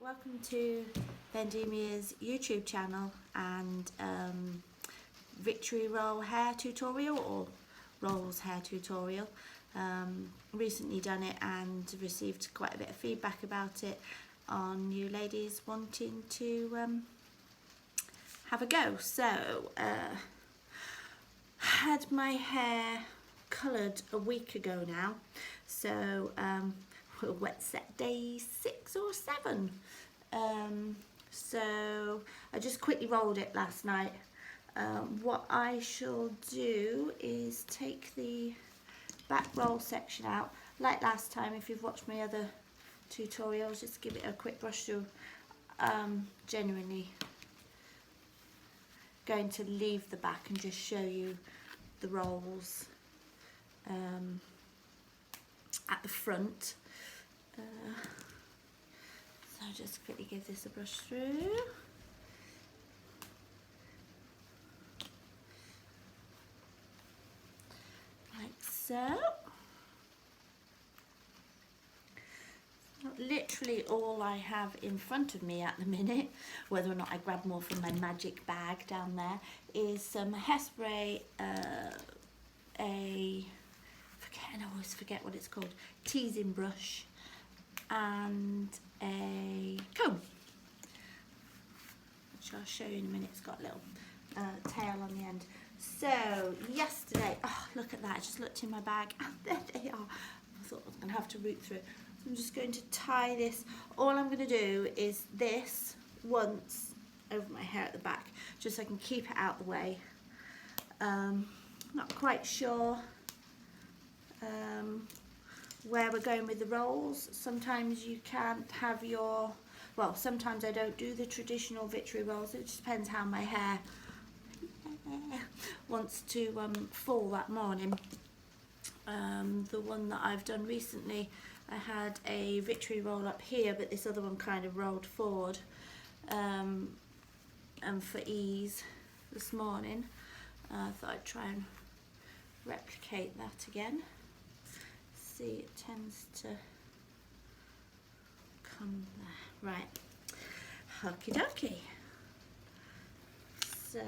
Welcome to Vendemia's YouTube channel and Victory Roll hair tutorial, or Rolls hair tutorial. Recently done it and received quite a bit of feedback about it on you ladies wanting to have a go. So had my hair coloured a week ago now, so we're wet set day 6 or 7. So I just quickly rolled it last night. What I shall do is take the back roll section out. Like last time, if you've watched my other tutorials, just give it a quick brush through. Genuinely going to leave the back and just show you the rolls at the front. So I'll just quickly give this a brush through. Like so. Literally all I have in front of me at the minute, whether or not I grab more from my magic bag down there, is some hairspray, I always forget what it's called, teasing brush, and a comb, which I'll show you in a minute. It's got a little tail on the end. So yesterday, oh look at that, I just looked in my bag and there they are. I thought I was going to have to root through it. So I'm just going to tie this. All I'm going to do is this once over my hair at the back, just so I can keep it out the way. Not quite sure where we're going with the rolls. Sometimes you can't have your, well, sometimes I don't do the traditional Victory rolls. It just depends how my hair wants to fall that morning. The one that I've done recently, I had a Victory roll up here, but this other one kind of rolled forward, and for ease this morning I thought I'd try and replicate that again. See, it tends to come there. Right, okie dokie. So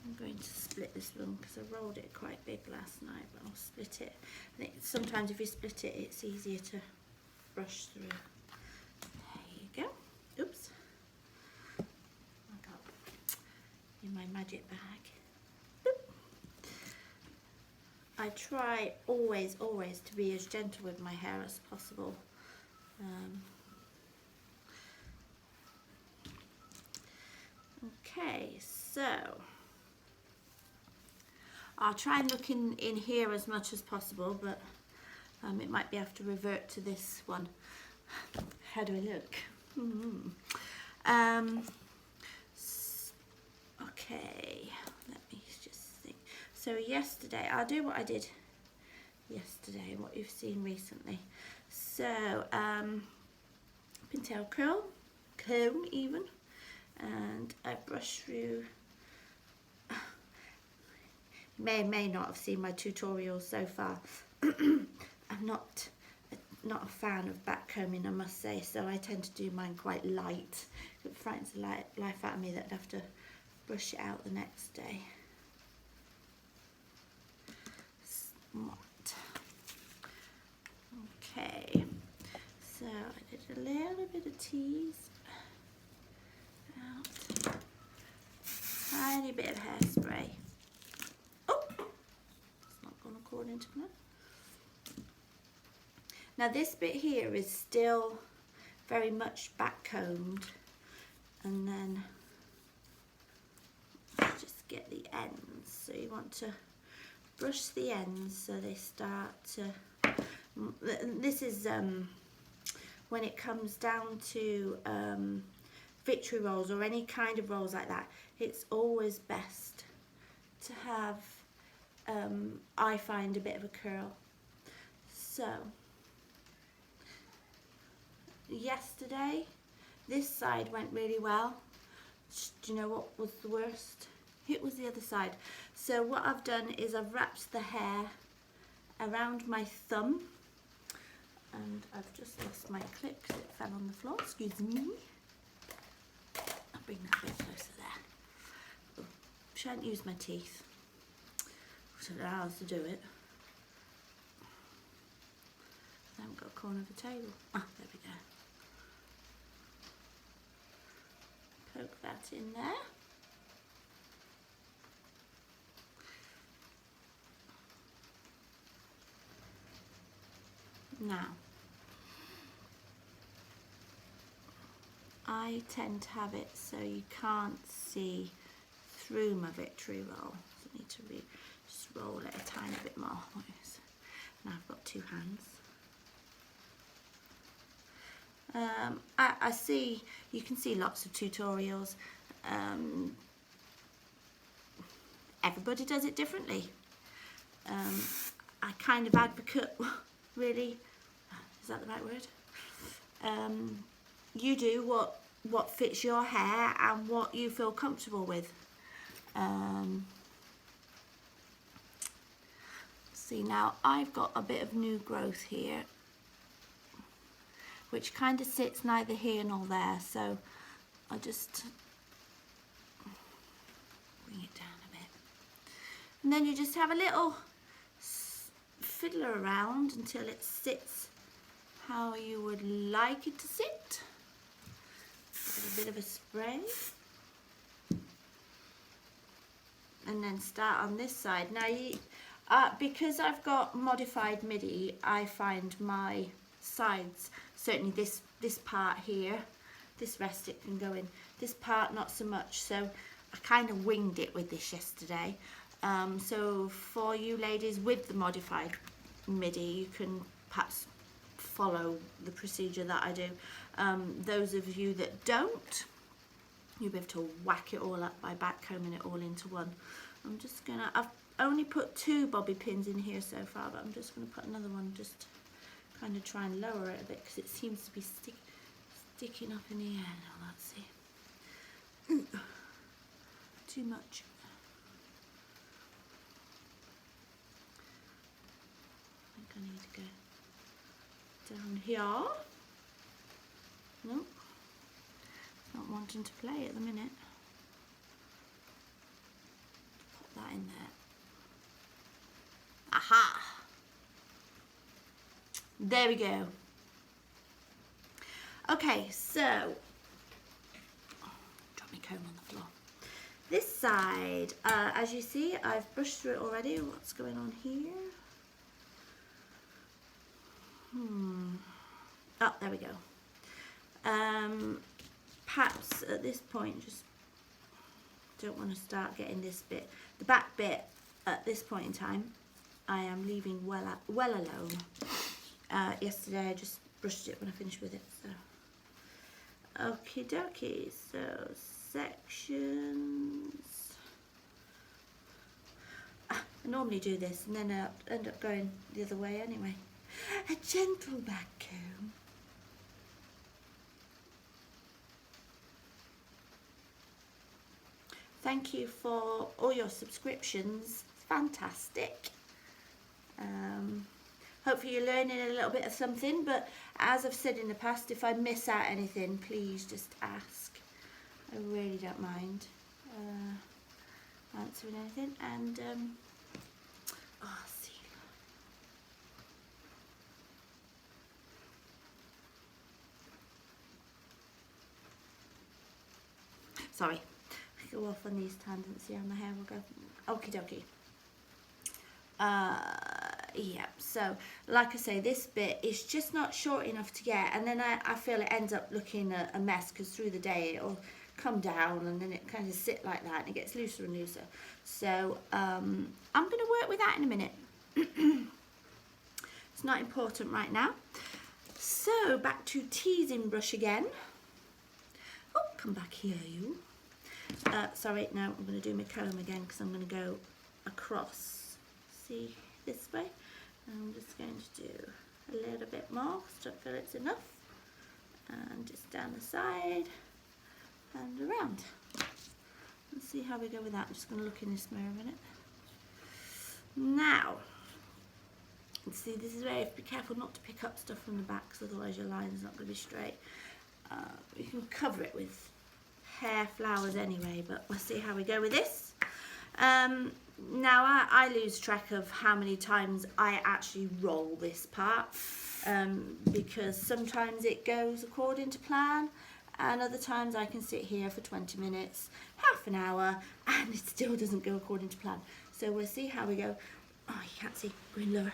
I'm going to split this one because I rolled it quite big last night, but I'll split it. I think sometimes if you split it, it's easier to brush through. There you go. Oops. I got in my magic bag. I try always to be as gentle with my hair as possible. Okay, so I'll try and look in here as much as possible, but it might be I have to revert to this one. How do I look? Okay, let me just think. So yesterday, I'll do what I did yesterday, what you've seen recently. So, Ponytail comb even, and I brush through. You may not have seen my tutorials so far. I'm not a fan of back combing, I must say, so I tend to do mine quite light. It frightens the life out of me that I'd have to brush it out the next day. Smart. Okay, so I did a little bit of tease out, tiny bit of hairspray. Oh, it's not gone according to plan. Now this bit here is still very much back combed, and then just get the ends. So you want to brush the ends so they start to, this is when it comes down to Victory rolls or any kind of rolls like that, it's always best to have, I find, a bit of a curl. So yesterday this side went really well. Do you know what was the worst? It was the other side. So what I've done is I've wrapped the hair around my thumb And I've just lost my clip because it fell on the floor, excuse me. I'll bring that a bit closer there. Oh, shan't use my teeth. I don't know how else to do it. I haven't got a corner of the table. Ah, there we go. Poke that in there. Now, I tend to have it so you can't see through my victory roll. So I need to just roll it a tiny bit more. Now I've got two hands. I see, you can see lots of tutorials. Everybody does it differently. I kind of advocate, really, is that the right word? You do what fits your hair and what you feel comfortable with. See, now I've got a bit of new growth here, which kind of sits neither here nor there, so I'll just bring it down a bit. And then you just have a little fiddler around until it sits how you would like it to sit. Give it a bit of a spray. And then start on this side. Now, because I've got modified MIDI, I find my sides, certainly this part here, this rest it can go in, this part not so much, so I kind of winged it with this yesterday. So for you ladies with the modified MIDI, you can perhaps follow the procedure that I do. Those of you that don't, you'll be able to whack it all up by backcombing it all into one. I've only put 2 bobby pins in here so far, but I'm just going to put another one, just kind of try and lower it a bit because it seems to be sticking up in the air. Now let's see. Too much. I think I need to go down here. Nope. It's not wanting to play at the minute. Put that in there. Aha! There we go. Okay, so drop my comb on the floor. This side, as you see, I've brushed through it already. What's going on here? Oh, there we go. Perhaps at this point, just don't want to start getting this bit, the back bit. At this point in time, I am leaving well alone. Yesterday I just brushed it when I finished with it. So, okie dokie. So sections. I normally do this, and then I end up going the other way anyway. A gentle back comb. Thank you for all your subscriptions. Fantastic. Hopefully you're learning a little bit of something, but as I've said in the past, if I miss out anything, please just ask. I really don't mind answering anything. And see. Sorry, I go off on these tangents. See how my hair will go. Okie dokie. Yeah, so like I say, this bit is just not short enough to get, and then I feel it ends up looking a mess because through the day it'll come down and then it kind of sit like that and it gets looser and looser. So I'm going to work with that in a minute. It's not important right now. So back to teasing brush again. Oh, come back here, you. Sorry, no, I'm going to do my comb again because I'm going to go across. See, this way. I'm just going to do a little bit more because I don't feel it's enough. And just down the side and around. Let's see how we go with that. I'm just going to look in this mirror a minute. Now, See, this is where you have to be careful not to pick up stuff from the back, because otherwise your line is not going to be straight. You can cover it with hair flowers anyway, but we'll see how we go with this. Now I lose track of how many times I actually roll this part, because sometimes it goes according to plan, and other times I can sit here for 20 minutes, half an hour, and it still doesn't go according to plan. So we'll see how we go. Oh, you can't see, going lower.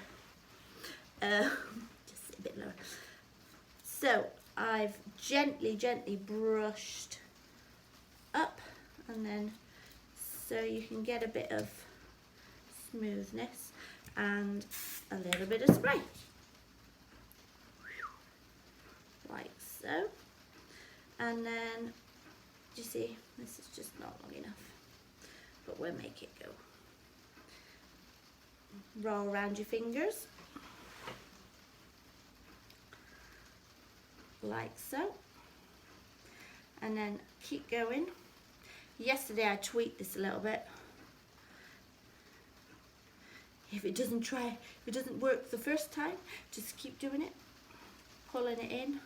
Just a bit lower. So I've gently brushed up, and then so you can get a bit of smoothness and a little bit of spray, like so. And then, do you see, this is just not long enough, but we'll make it go. Roll around your fingers, like so, and then keep going. Yesterday I tweaked this a little bit. If it doesn't work the first time, just keep doing it, pulling it in.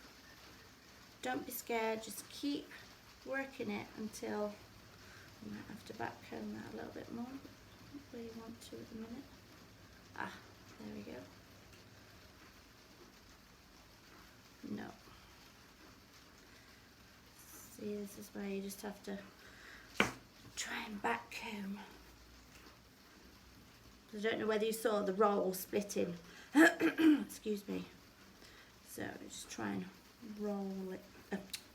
Don't be scared, just keep working it until, you might have to back comb that a little bit more, not where you want to at the minute. Ah, there we go. No. See, this is where you just have to try and back comb. I don't know whether you saw the roll splitting. Excuse me. So just try and roll it,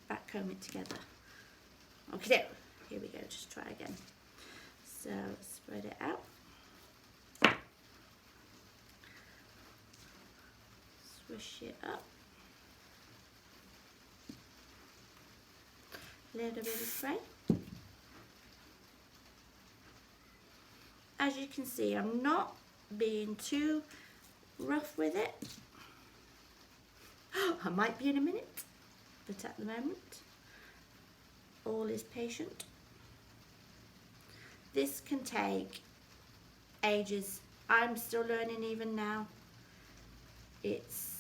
back comb it together. Okay, here we go. Just try again. So spread it out. Swish it up. Little bit of spray. As you can see, I'm not being too rough with it. I might be in a minute, but at the moment, all is patient. This can take ages. I'm still learning even now. It's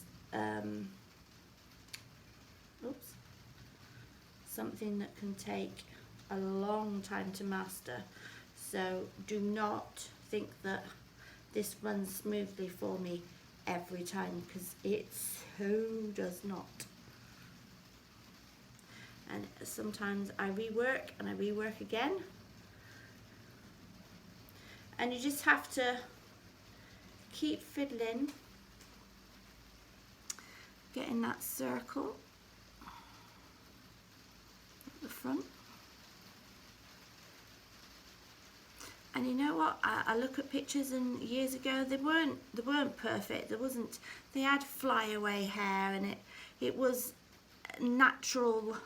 something that can take a long time to master. So do not think that this runs smoothly for me every time, because it so does not. And sometimes I rework and I rework again. And you just have to keep fiddling, getting that circle at the front. And you know what? I look at pictures, and years ago they weren't perfect. They had flyaway hair, and it was a natural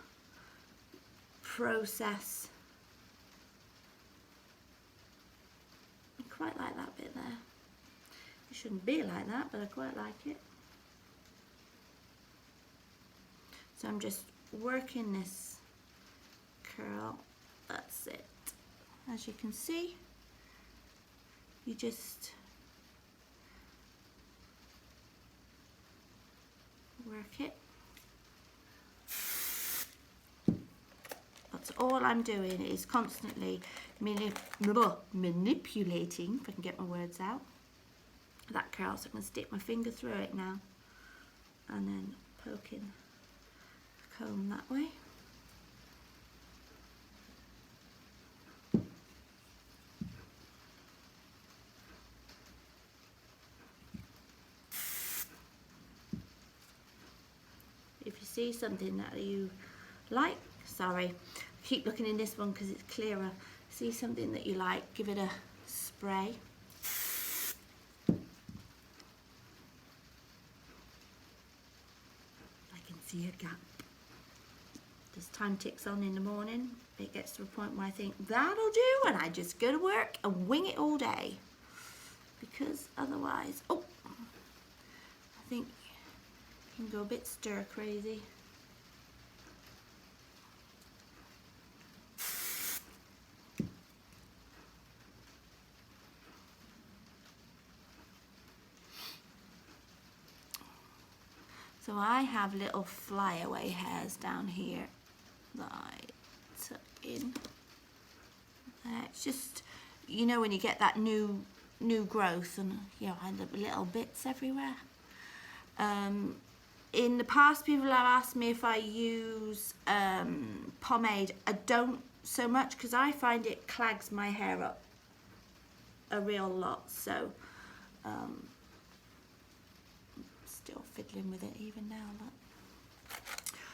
process. I quite like that bit there. It shouldn't be like that, but I quite like it. So I'm just working this curl. That's it. As you can see, you just work it. That's all I'm doing, is constantly manipulating, if I can get my words out, that curl. So I'm going to stick my finger through it now, and then poking the comb that way. If you see something that you like, sorry, I keep looking in this one because it's clearer. See something that you like, give it a spray. I can see a gap. As time ticks on in the morning, it gets to a point where I think that'll do, and I just go to work and wing it all day, because otherwise, I think you can go a bit stir crazy. So I have little flyaway hairs down here that I tuck in. It's just, you know, when you get that new growth, and you know, I end up with little bits everywhere. In the past, people have asked me if I use pomade. I don't so much because I find it clags my hair up a real lot. So still fiddling with it even now. Look.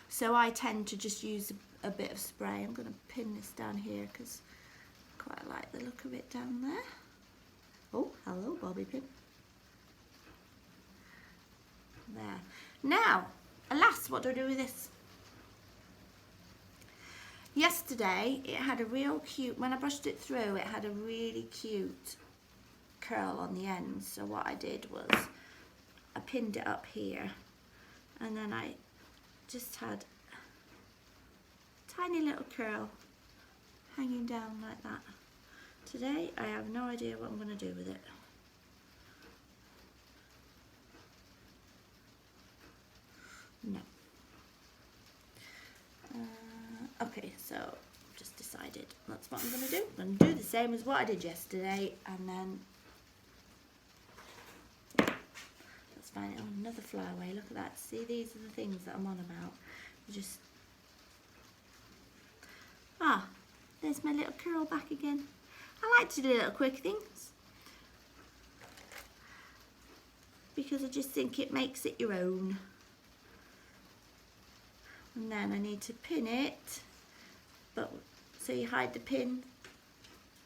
So I tend to just use a bit of spray. I'm going to pin this down here because I quite like the look of it down there. Oh, hello, bobby pin. There. Now, alas, what do I do with this? Yesterday, it had a real cute, when I brushed it through, it had a really cute curl on the end. So what I did was, I pinned it up here, and then I just had a tiny little curl hanging down like that. Today, I have no idea what I'm going to do with it. No. Okay, so I've just decided that's what I'm going to do. I'm going to do the same as what I did yesterday, and then let's find it on another flyaway. Look at that. See, these are the things that I'm on about. Just there's my little curl back again. I like to do little quick things because I just think it makes it your own. And then I need to pin it, but so you hide the pin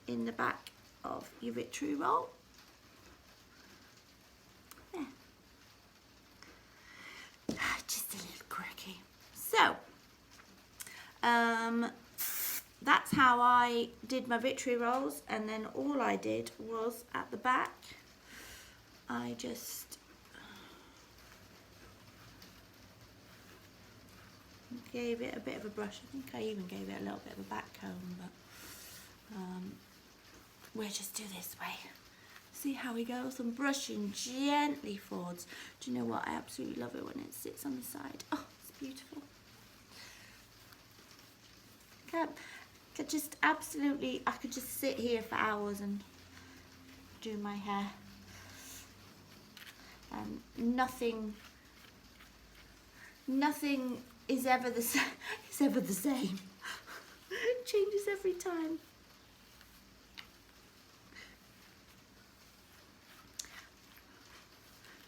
in the back of your victory roll. There. Just a little quirky. So, that's how I did my victory rolls, and then all I did was at the back, I just gave it a bit of a brush. I think I even gave it a little bit of a back comb, but we'll just do this way. See how he goes. I'm brushing gently forwards. Do you know what? I absolutely love it when it sits on the side. Oh, it's beautiful. I just absolutely, I could just sit here for hours and do my hair. Nothing is ever the same. It changes every time.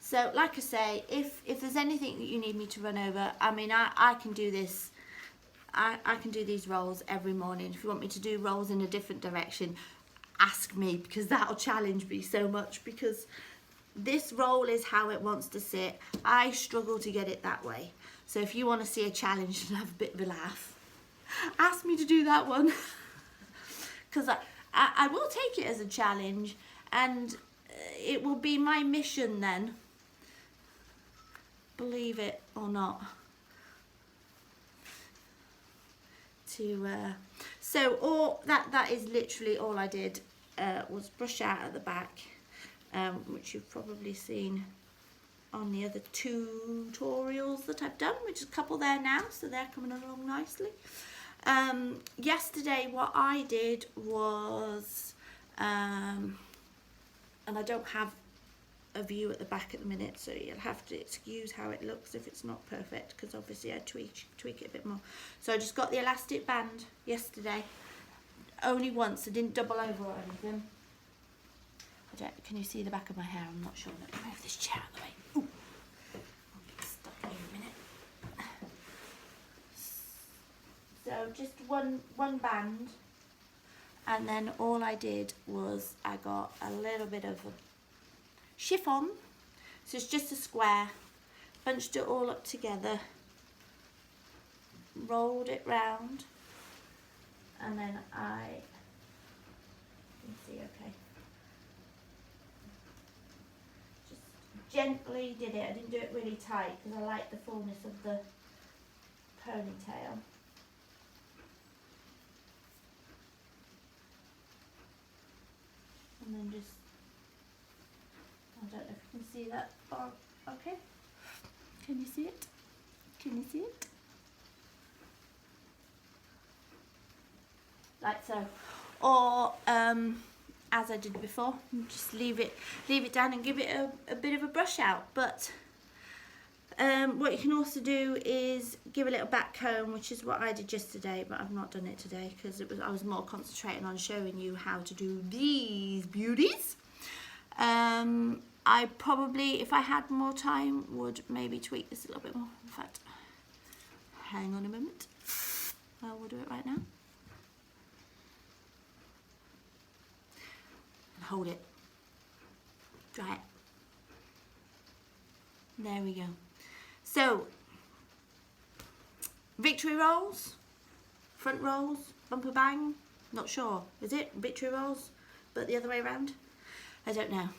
So, like I say, if there's anything that you need me to run over, I mean, I can do this. I can do these rolls every morning. If you want me to do rolls in a different direction, ask me, because that'll challenge me so much, because this roll is how it wants to sit. I struggle to get it that way. So if you want to see a challenge and have a bit of a laugh, ask me to do that one. Because I will take it as a challenge, and it will be my mission then, believe it or not, to so all that is literally all I did, was brush out at the back, which you've probably seen on the other tutorials that I've done, which is a couple there now, so they're coming along nicely. Yesterday what I did was, and I don't have a view at the back at the minute, so you'll have to excuse how it looks if it's not perfect, because obviously I tweak it a bit more. So I just got the elastic band yesterday, only once. I didn't double over or anything. Can you see the back of my hair? I'm not sure. Let me move this chair out of the way. Ooh. I'll get stuck here in a minute. So just one band, and then all I did was I got a little bit of a chiffon, so it's just a square, bunched it all up together, rolled it round, and then you can see, okay, just gently did it. I didn't do it really tight because I like the fullness of the ponytail. And then just, I don't know if you can see that. Oh, okay. Can you see it? Can you see it? Like so. Or as I did before, just leave it down and give it a bit of a brush out. But what you can also do is give a little back comb, which is what I did yesterday, but I've not done it today because I was more concentrating on showing you how to do these beauties. I probably, if I had more time, would maybe tweak this a little bit more. In fact, hang on a moment. I will do it right now. And hold it. Dry it. There we go. So, victory rolls, front rolls, bumper bang, not sure. Is it victory rolls, but the other way around? I don't know.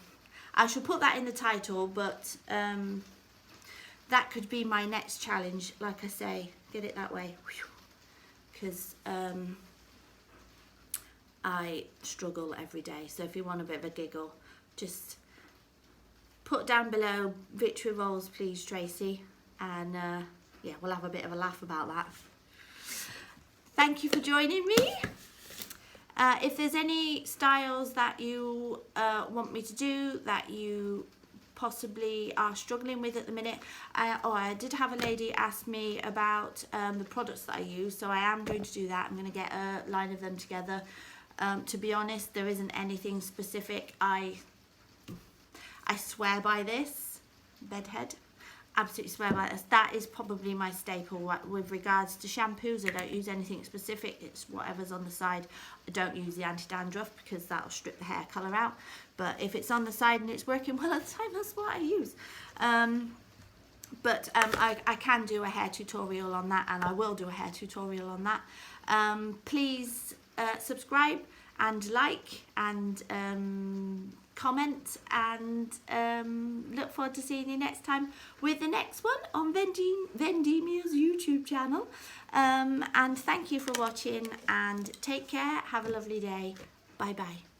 I shall put that in the title, but that could be my next challenge. Like I say, get it that way, because I struggle every day. So if you want a bit of a giggle, just put down below victory rolls, please, Tracy, and yeah, we'll have a bit of a laugh about that. Thank you for joining me. If there's any styles that you want me to do that you possibly are struggling with at the minute, I did have a lady ask me about the products that I use, so I am going to do that. I'm going to get a line of them together. To be honest, there isn't anything specific. I swear by this, bedhead. Absolutely swear by this. That is probably my staple with regards to shampoos. I don't use anything specific. It's whatever's on the side. I don't use the anti-dandruff because that'll strip the hair colour out. But if it's on the side and it's working well at the time, that's what I use. I can do a hair tutorial on that, and I will do a hair tutorial on that. Please subscribe and like and comment, and look forward to seeing you next time with the next one on Vendemia's YouTube channel. And thank you for watching, and take care. Have a lovely day. Bye bye.